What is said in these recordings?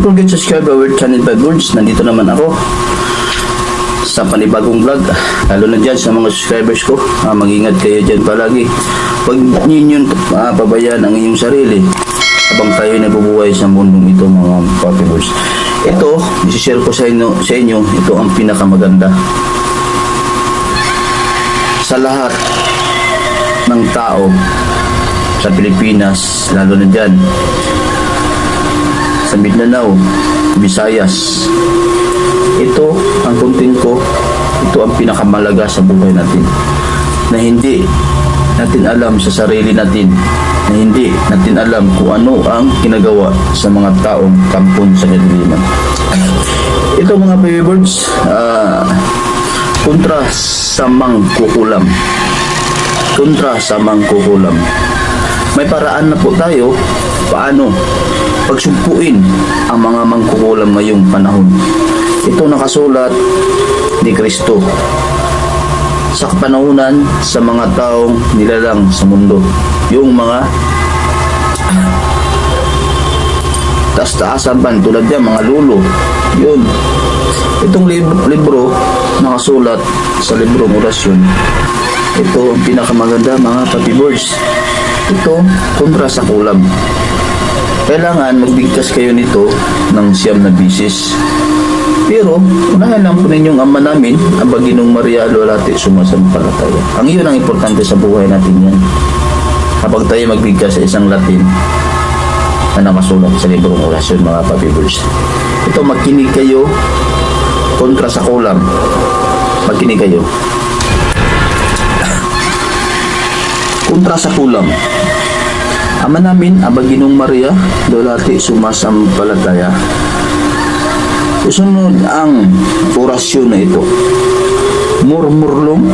forget to subscribe our channel by Burns. Nandito naman ako sa panibagong vlog, lalo na dyan sa mga subscribers ko. Mag-ingat kayo dyan palagi. Huwag ninyong pabayaan ang inyong sarili habang tayo nabubuhay sa mundong ito, mga Papi Burns. Ito, isi-share ko sa inyo, ito ang pinakamaganda sa lahat ng tao sa Pilipinas, lalo na dyan sa Mindanao, Visayas. Ito ang content ko, ito ang pinakamalaga sa buhay natin, na hindi natin alam sa sarili natin, na hindi natin alam kung ano ang ginagawa sa mga taong kampon sa kadiliman. Ito, mga baby birds, kontra sa mangkukulam. Kontra sa mangkukulam. May paraan na po tayo paano pagsumpuin ang mga mangkukulam ngayong panahon. Ito nakasulat ni Kristo sa kapanahunan sa mga taong nilalang sa mundo. Yung mga taas-taasan pa tulad yan, mga lulo. Yun. Itong libro nakasulat sa librong orasyon. Ito ang pinakamaganda, mga Papi Birds. Ito kontra sa kulam. Kailangan magbigkas kayo nito ng 9 na bisis. Pero unahin lang po ninyong Ama namin, ang Baginong Maria Lolate sumasampalataya. Ang iyon ang importante sa buhay natin yan. Kapag tayo magbigkas sa isang Latin na nakasulat sa librong orasyon, mga Papi Birds. Ito, magkinig kayo kontra sa kulam. Magkinig kayo kontra sa kulam. Ama namin, ang Baginong Maria Lolate sumasampalataya. Susunod ang orasyon na ito. Murmurlum,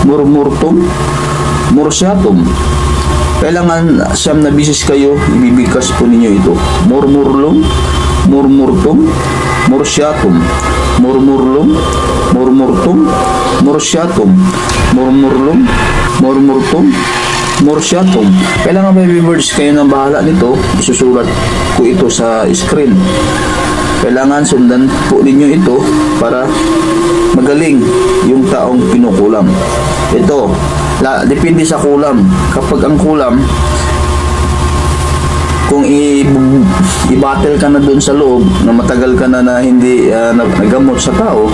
murmurtum, mursyatum. Kailangan 9 na bisis kayo, ibibigkas po ninyo ito. Murmurlum, murmurtum, mursyatum. Murmurlum, murmurtum, mursyatum. Murmurlum, murmurtum, mursyatum. Kailangan, baby birds, kayo nang bahala nito. Isusulat ko ito sa screen. Kailangan sundan po ninyo ito para magaling yung taong pinukulam. Ito, depende sa kulam. Kapag ang kulam, kung i-battle ka na doon sa loob, na matagal ka na hindi nagamot sa tao,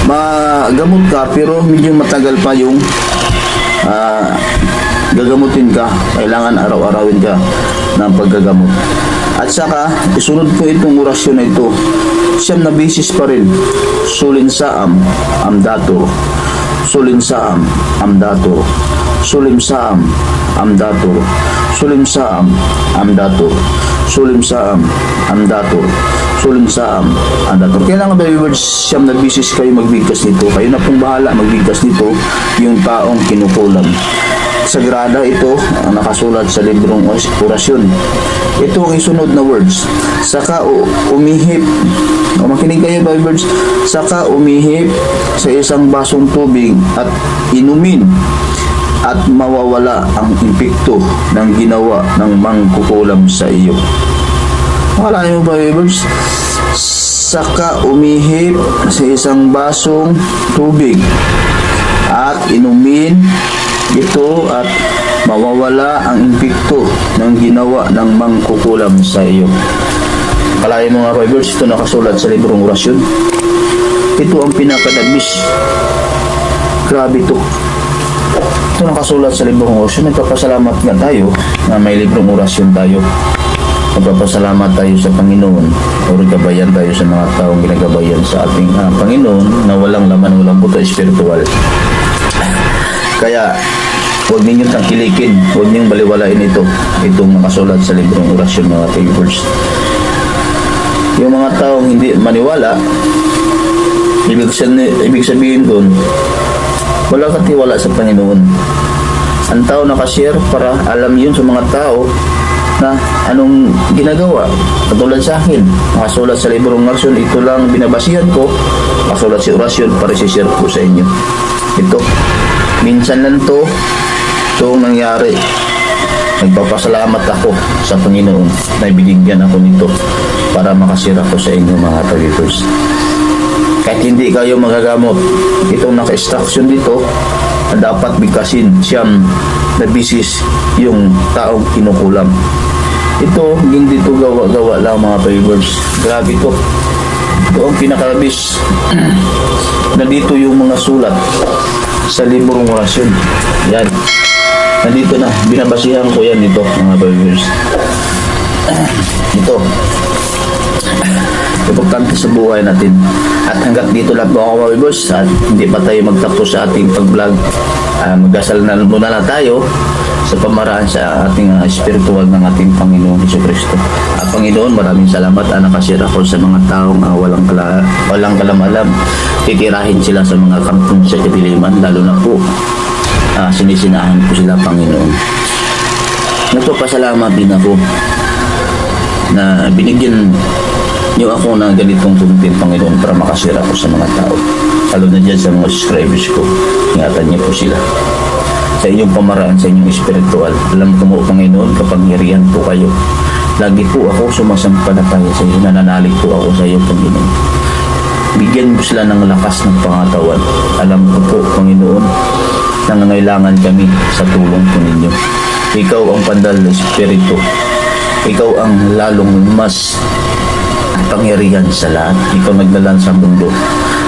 magamot ka pero medyo matagal pa yung gagamutin ka. Kailangan araw-arawin ka ng paggagamot. At saka isunod po itong orasyon na ito 9 na bisis pa rin. Sulin saam amdatur, sulin saam amdatur, sulim saam amdatur, sulim saam amdatur, sulim saam amdatur, sulim saam amdatur. Kailangan, baby birds, 9 na bisis kayo magbigkas nito. Kayo na pong bahala magbigkas nito, yung taong kinukulam. Sagrada ito, nakasulat sa librong orasyon. Ito ang isunod na words. Saka umihip, makinig kayo, baby birds. Saka umihip sa isang basong tubig at inumin, at mawawala ang impekto ng ginawa ng mangkukulam sa iyo. Makalain mo, baby birds. Saka umihip sa isang basong tubig at inumin ito, at mawawala ang impekto ng ginawa ng mangkukulam sa iyo. Kalahin mo, mga Fibers, ito nakasulat sa librong orasyon. Ito ang pinakadabis. Grabe ito. Ito nakasulat sa librong orasyon. Nagpapasalamat nga tayo na may librong orasyon tayo. Nagpapasalamat tayo sa Panginoon, o gabayan tayo sa mga taong ginagabayan sa ating Panginoon na walang laman, walang buta espiritual. Kaya huwag ninyong tangkilikin, huwag ninyong baliwalain itong nakasulat sa librong orasyon, mga Fibers. Yung mga taong hindi maniwala, ibig sabihin doon, wala kang tiwala sa Panginoon. Ang tao nakashare para alam yun sa mga tao na anong ginagawa. Katulad sa akin, nakasulat sa librong orasyon, ito lang binabasihan ko, nakasulat sa orasyon para i-share ko sa inyo. Ito, minsan lang itong nangyari. Nagpapasalamat ako sa Panginoon na binigyan ako nito para makasira ko sa inyo mga ka-viewers. Kahit hindi kayo magagamot, itong naka-instruction dito na dapat bigkasin siyam na bisis yung taong kinukulam. Ito, hindi ito gawa-gawa lang mga ka-viewers. Grabe ito. Ito ang pinakalabis. Nandito yung mga sulat sa librong orasyon. Yan. Nandito na. Binabasihan ko yan dito mga viewers. Ito. Importante sa buhay natin. At hanggat dito lang po ako mga viewers. At hindi pa tayo magtapos sa ating pag-vlog. Magdasal na muna lang tayo sa pamaraan sa ating spiritual ng ating Panginoon Jesucristo. Panginoon, maraming salamat na nakasira ko sa mga taong walang kalam-alam. Titirahin sila sa mga kampong sa kadiliman, lalo na po sinisinahan ko sila, Panginoon. Nagpapasalamat din ako na binigyan niyo ako ng ganitong tuntin, Panginoon, para makasira ko sa mga tao. Lalo na dyan sa mga subscribers ko. Ingatan niyo po sila. Sa inyong pamaraan, sa inyong espiritual. Alam ko mo, Panginoon, kapangyarihan po kayo. Lagi po ako sumasampalataya sa iyo. Nananalig po ako sa iyo, Panginoon. Bigyan mo sila ng lakas ng pangatawan. Alam ko po, Panginoon, nangangailangan kami sa tulong po ninyo. Ikaw ang pandal na espiritu. Ikaw ang lalong mas pangyarihan sa lahat. Ikaw nagdalan sa mundo.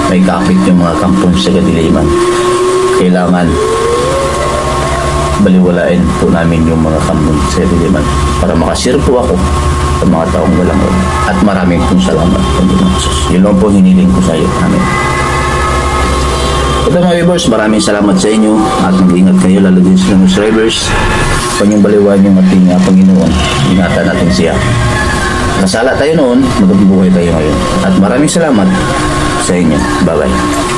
May kapit yung mga kampong sa kadiliman. Kailangan baliwalain po namin yung mga kampong sa kadiliman para makasir po ako sa mga taong walang wala. At maraming pong salamat, Panginoon Jesus. Yun lang po hiniling ko sa iyo. Amen. Ito mga viewers, maraming salamat sa inyo at mag-ingat kayo, lalo din sa mga subscribers. Huwag niyong baliwan yung ating Panginoon. Ingatan natin siya. Nasala tayo noon, magandang buhay tayo ngayon. At maraming salamat sa inyo. Bye-bye.